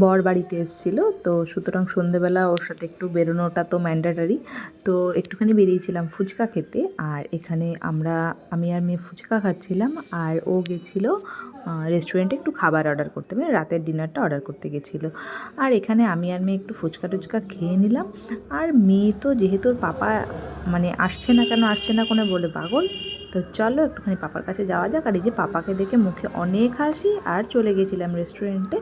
বর বাড়িতে এসেছিলো, তো সুতরাং সন্ধেবেলা ওর সাথে একটু বেরোনোটা তো ম্যান্ডেটারি। তো একটুখানি বেরিয়েছিলাম ফুচকা খেতে, আর এখানে আমি আর মেয়ে ফুচকা খাচ্ছিলাম, আর ও গেছিলো রেস্টুরেন্টে একটু খাবার অর্ডার করতে, মানে রাতের ডিনারটা অর্ডার করতে গেছিলো। আর এখানে আমি আর মেয়ে একটু ফুচকা টুচকা খেয়ে নিলাম। আর মেয়ে তো যেহেতু ওর পাপা মানে আসছে না কেন আসছে না কোনো বলে পাগল, তো চলো একটুখানি পাপার কাছে যাওয়া যাক। আর এই যে পাপাকে দেখে মুখে অনেক হাসি, আর চলে গেছিলাম রেস্টুরেন্টে।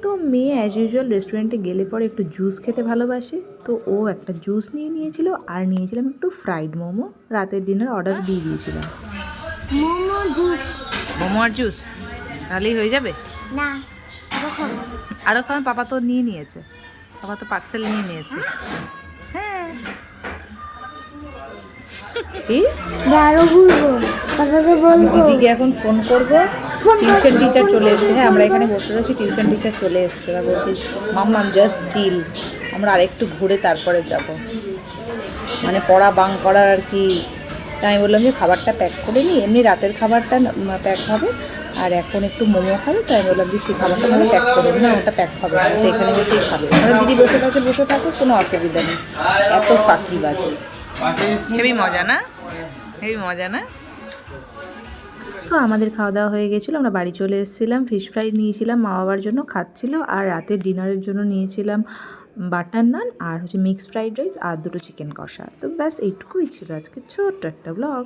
তো মেয়ে অ্যাজ ইউজুয়াল রেস্টুরেন্টে গেলে পরে একটু জুস খেতে ভালোবাসে, তো ও একটা জুস নিয়ে নিয়েছিল, আর নিয়েছিলাম একটু ফ্রাইড মোমো। রাতের ডিনার অর্ডার দিয়ে দিয়েছিলাম। মোমো জুস। মোমো আর জুস তাহলেই হয়ে যাবে? না, আরও খাওয়ান? পাপা তো নিয়ে নিয়েছে, পাপা তো পার্সেল নিয়ে নিয়েছে। হ্যাঁ, কি আরো ঘুরবো, কথাটা বলবো। দিদিকে এখন ফোন করবো, টিউশন টিচার চলে এসেছে। হ্যাঁ, আমরা এখানে বসে রয়েছি, টিউশন টিচার চলে এসেছে। এবার বলছি মাম্মাম জাস্ট চিল, আমরা আরেকটু ঘুরে তারপরে যাব, মানে পড়া বাং করার আর কি। তাই আমি বললাম যে খাবারটা প্যাক করে নিই, এমনি রাতের খাবারটা প্যাক হবে, আর এখন একটু মোমো খাবে, তাই আমি বললাম যে সেই খাবারটা আমরা প্যাক করে নিই। না, ওটা প্যাক হবে না, তো এখানে বসেই খাবে। আমরা দিদি বসে থাকো, কোনো অসুবিধা নেই। এত ফাঁকি বাজে, হেবি মজা না, হেবি মজা না। তো আমাদের খাওয়া দাওয়া হয়ে গেছিলো, আমরা বাড়ি চলে এসেছিলাম। ফিশ ফ্রাই নিয়েছিলাম মা বাবার জন্য, খাচ্ছিল। আর রাতের ডিনারের জন্য নিয়েছিলাম বাটার নান, আর হচ্ছে মিক্সড ফ্রাইড রাইস, আর দুটো চিকেন কষা। তো ব্যাস এইটুকুই ছিল আজকে ছোট্ট একটা ব্লগ।